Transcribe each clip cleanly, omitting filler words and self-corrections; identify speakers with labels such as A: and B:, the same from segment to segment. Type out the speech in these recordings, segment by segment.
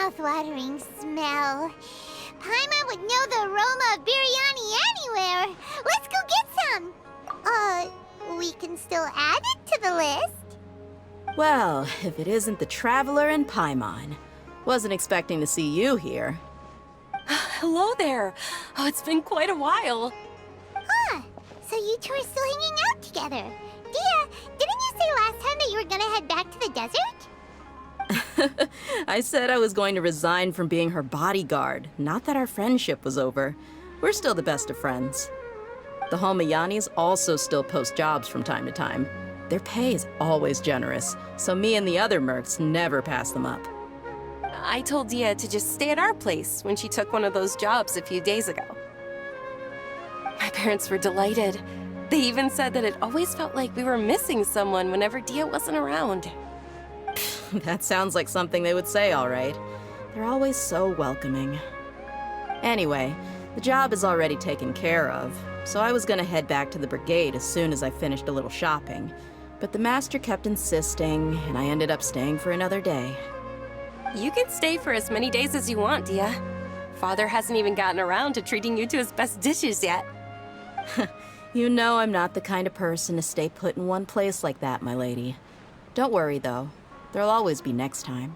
A: mouth-watering smell. Paimon would know the aroma of biryani anywhere. Let's go get some. We can still add it to the list.
B: Well, if it isn't the Traveler and Paimon. Wasn't expecting to see you here.
C: Hello there. Oh, it's been quite a while.
A: Huh. So you two are still hanging out together. Dehya, didn't you say last time that you were gonna head back to the desert?
B: I said I was going to resign from being her bodyguard, not that our friendship was over. We're still the best of friends. The Hoyoverse also still post jobs from time to time. Their pay is always generous, so me and the other mercs never pass them up.
C: I told Dehya to just stay at our place when she took one of those jobs a few days ago. My parents were delighted. They even said that it always felt like we were missing someone whenever Dehya wasn't around.
B: That sounds like something they would say, all right. They're always so welcoming. Anyway, the job is already taken care of, so I was gonna head back to the brigade as soon as I finished a little shopping. But the master kept insisting, and I ended up staying for another day.
C: You can stay for as many days as you want, Dehya. Father hasn't even gotten around to treating you to his best dishes yet.
B: You know I'm not the kind of person to stay put in one place like that, my lady. Don't worry, though. There'll always be next time.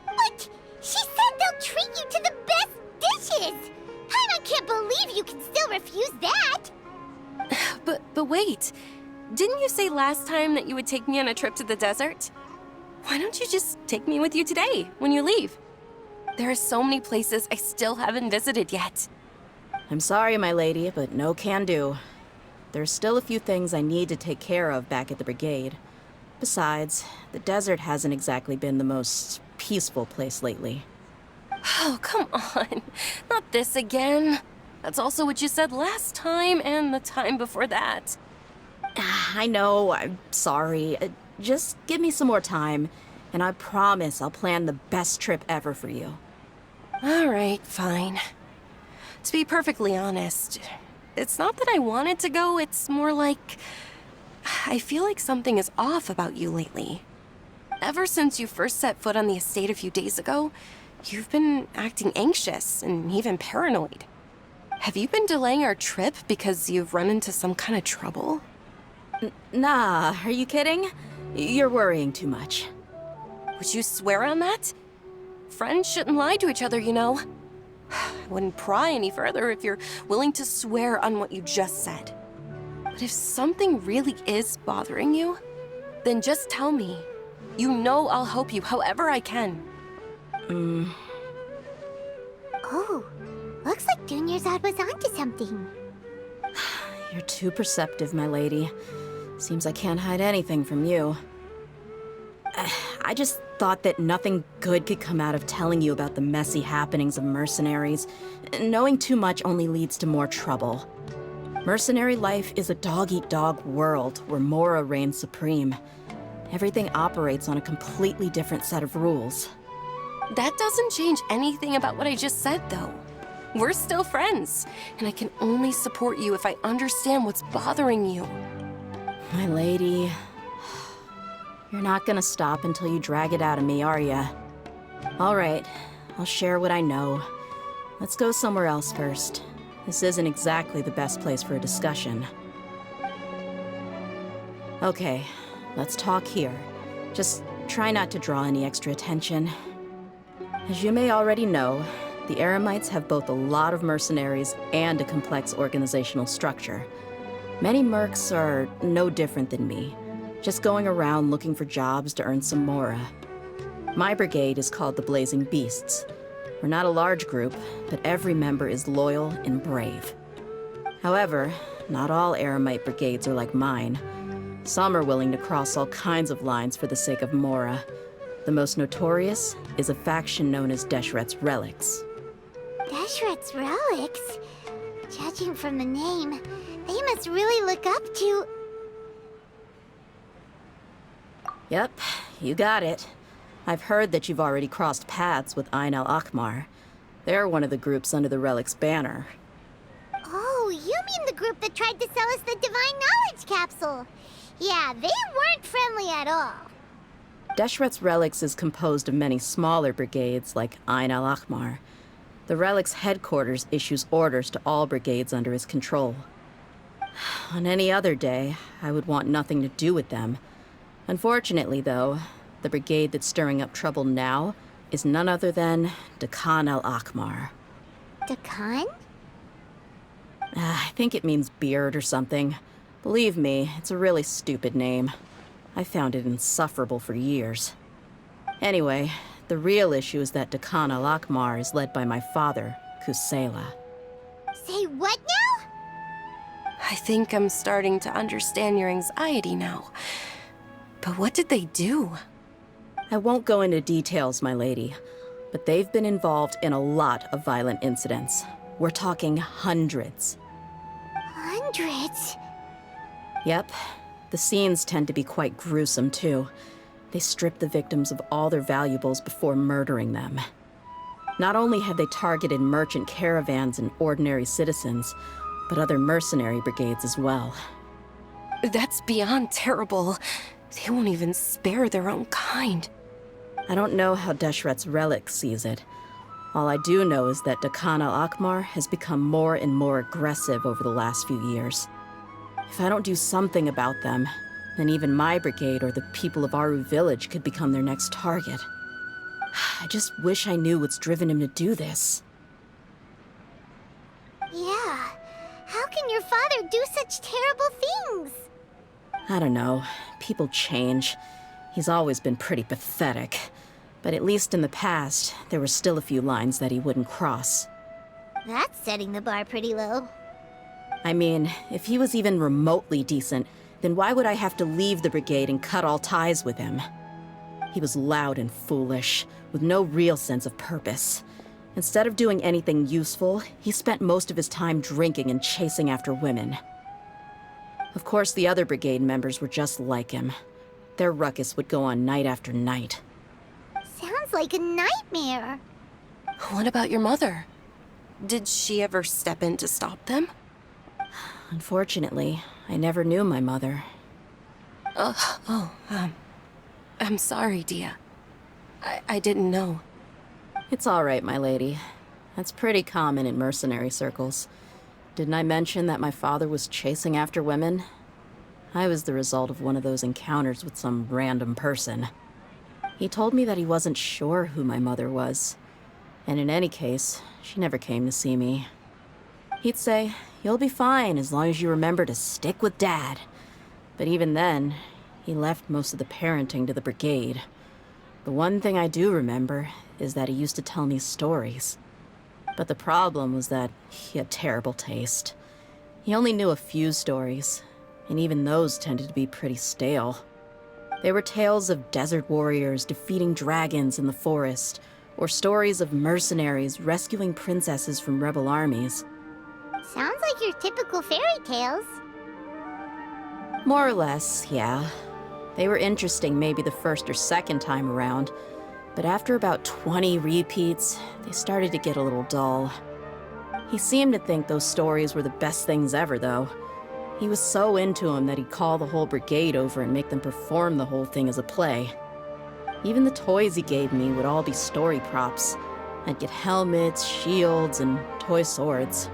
A: But she said they'll treat you to the best dishes! Paimon can't believe you can still refuse that!
C: But wait. Didn't you say last time that you would take me on a trip to the desert? Why don't you just take me with you today, when you leave? There are so many places I still haven't visited yet.
B: I'm sorry, my lady, but no can do. There's still a few things I need to take care of back at the brigade. Besides, the desert hasn't exactly been the most peaceful place lately.
C: Oh, come on. Not this again. That's also what you said last time and the time before that.
B: I know, I'm sorry. Just give me some more time, and I promise I'll plan the best trip ever for you.
C: All right, fine. To be perfectly honest, it's not that I wanted to go, it's more like I feel like something is off about you lately. Ever since you first set foot on the estate a few days ago, you've been acting anxious and even paranoid. Have you been delaying our trip because you've run into some kind of trouble?
B: Nah, are you kidding? You're worrying too much.
C: Would you swear on that? Friends shouldn't lie to each other, you know. I wouldn't pry any further if you're willing to swear on what you just said. But if something really is bothering you, then just tell me. You know I'll help you however I can.
A: Oh, looks like Dunyarzad was onto something.
B: You're too perceptive, my lady. Seems I can't hide anything from you. I just thought that nothing good could come out of telling you about the messy happenings of mercenaries. Knowing too much only leads to more trouble. Mercenary life is a dog-eat-dog world where Mora reigns supreme. Everything operates on a completely different set of rules.
C: That doesn't change anything about what I just said, though. We're still friends, and I can only support you if I understand what's bothering you.
B: My lady, you're not gonna stop until you drag it out of me, are ya? All right, I'll share what I know. Let's go somewhere else first. This isn't exactly the best place for a discussion. Okay, let's talk here. Just try not to draw any extra attention. As you may already know, the Eremites have both a lot of mercenaries and a complex organizational structure. Many mercs are no different than me, just going around looking for jobs to earn some mora. My brigade is called the Blazing Beasts. We're not a large group, but every member is loyal and brave. However, not all Eremite brigades are like mine. Some are willing to cross all kinds of lines for the sake of mora. The most notorious is a faction known as Deshret's Relics.
A: Deshret's Relics? Judging from the name, they must really look up to...
B: Yep, you got it. I've heard that you've already crossed paths with Ain al-Akmar. They're one of the groups under the Relic's banner.
A: Oh, you mean the group that tried to sell us the Divine Knowledge Capsule? Yeah, they weren't friendly at all.
B: Deshret's Relics is composed of many smaller brigades like Ain al-Ahmar. The Relic's headquarters issues orders to all brigades under his control. On any other day, I would want nothing to do with them. Unfortunately, though, the brigade that's stirring up trouble now is none other than Dehya al-Ahmar.
A: Dakan?
B: I think it means beard or something. Believe me, it's a really stupid name. I found it insufferable for years. Anyway, the real issue is that Dehya al-Ahmar is led by my father, Kusela.
A: Say what now?
C: I think I'm starting to understand your anxiety now. But what did they do?
B: I won't go into details, my lady, but they've been involved in a lot of violent incidents. We're talking hundreds.
A: Hundreds?
B: Yep. The scenes tend to be quite gruesome, too. They strip the victims of all their valuables before murdering them. Not only have they targeted merchant caravans and ordinary citizens, but other mercenary brigades as well.
C: That's beyond terrible. They won't even spare their own kind.
B: I don't know how Deshret's Relic sees it. All I do know is that Dehya al-Ahmar has become more and more aggressive over the last few years. If I don't do something about them, then even my brigade or the people of Aru village could become their next target. I just wish I knew what's driven him to do this.
A: Yeah. How can your father do such terrible things?
B: I don't know. People change. He's always been pretty pathetic. But at least in the past, there were still a few lines that he wouldn't cross.
A: That's setting the bar pretty low.
B: I mean, if he was even remotely decent, then why would I have to leave the brigade and cut all ties with him? He was loud and foolish, with no real sense of purpose. Instead of doing anything useful, he spent most of his time drinking and chasing after women. Of course, the other brigade members were just like him. Their ruckus would go on night after night.
A: Sounds like a nightmare.
C: What about your mother? Did she ever step in to stop them?
B: Unfortunately, I never knew my mother.
C: I'm sorry, Dehya. I didn't know.
B: It's all right, my lady. That's pretty common in mercenary circles. Didn't I mention that my father was chasing after women? I was the result of one of those encounters with some random person. He told me that he wasn't sure who my mother was. And in any case, she never came to see me. He'd say, "You'll be fine as long as you remember to stick with Dad." But even then, he left most of the parenting to the brigade. The one thing I do remember is that he used to tell me stories. But the problem was that he had terrible taste. He only knew a few stories, and even those tended to be pretty stale. They were tales of desert warriors defeating dragons in the forest, or stories of mercenaries rescuing princesses from rebel armies.
A: Sounds like your typical fairy tales.
B: More or less, yeah. They were interesting maybe the first or second time around, but after about 20 repeats, they started to get a little dull. He seemed to think those stories were the best things ever, though. He was so into them that he'd call the whole brigade over and make them perform the whole thing as a play. Even the toys he gave me would all be story props. I'd get helmets, shields, and toy swords.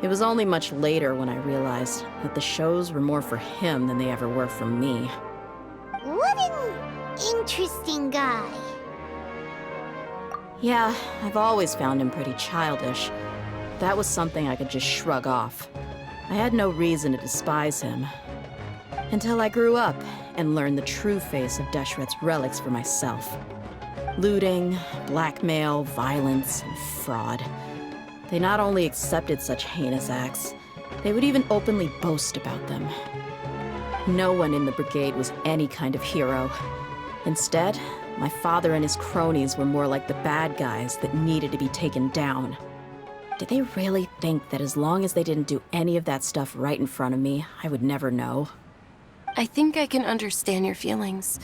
B: It was only much later when I realized that the shows were more for him than they ever were for me.
A: What an interesting guy.
B: Yeah, I've always found him pretty childish. That was something I could just shrug off. I had no reason to despise him. Until I grew up and learned the true face of Deshret's Relics for myself. Looting, blackmail, violence, and fraud. They not only accepted such heinous acts, they would even openly boast about them. No one in the brigade was any kind of hero. Instead, my father and his cronies were more like the bad guys that needed to be taken down. Did they really think that as long as they didn't do any of that stuff right in front of me, I would never know?
C: I think I can understand your feelings.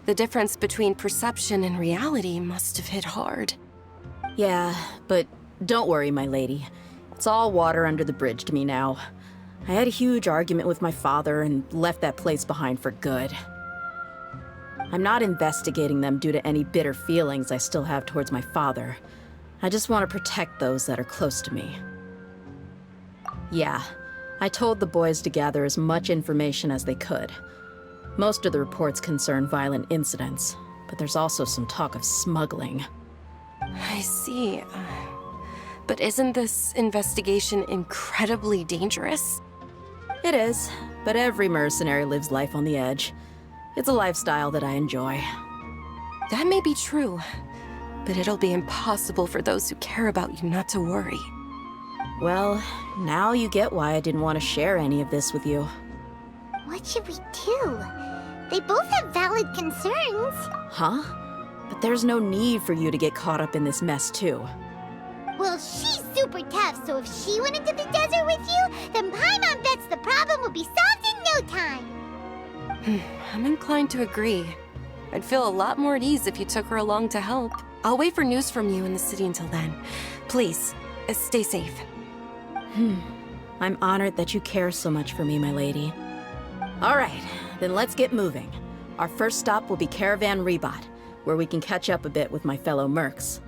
C: The difference between perception and reality must have hit hard.
B: Yeah, but don't worry, my lady. It's all water under the bridge to me now. I had a huge argument with my father and left that place behind for good. I'm not investigating them due to any bitter feelings I still have towards my father. I just want to protect those that are close to me. Yeah, I told the boys to gather as much information as they could. Most of the reports concern violent incidents, but there's also some talk of smuggling.
C: I see. But isn't this investigation incredibly dangerous?
B: It is, but every mercenary lives life on the edge. It's a lifestyle that I enjoy.
C: That may be true, but it'll be impossible for those who care about you not to worry.
B: Well, now you get why I didn't want to share any of this with you.
A: What should we do? They both have valid concerns.
B: Huh? But there's no need for you to get caught up in this mess, too.
A: Well, she's super tough, so if she went into the desert with you, then Paimon bets the problem would be solved in no time.
C: I'm inclined to agree. I'd feel a lot more at ease if you took her along to help. I'll wait for news from you in the city until then. Please, stay safe.
B: I'm honored that you care so much for me, my lady. All right, then let's get moving. Our first stop will be Caravan Rebot, where we can catch up a bit with my fellow mercs.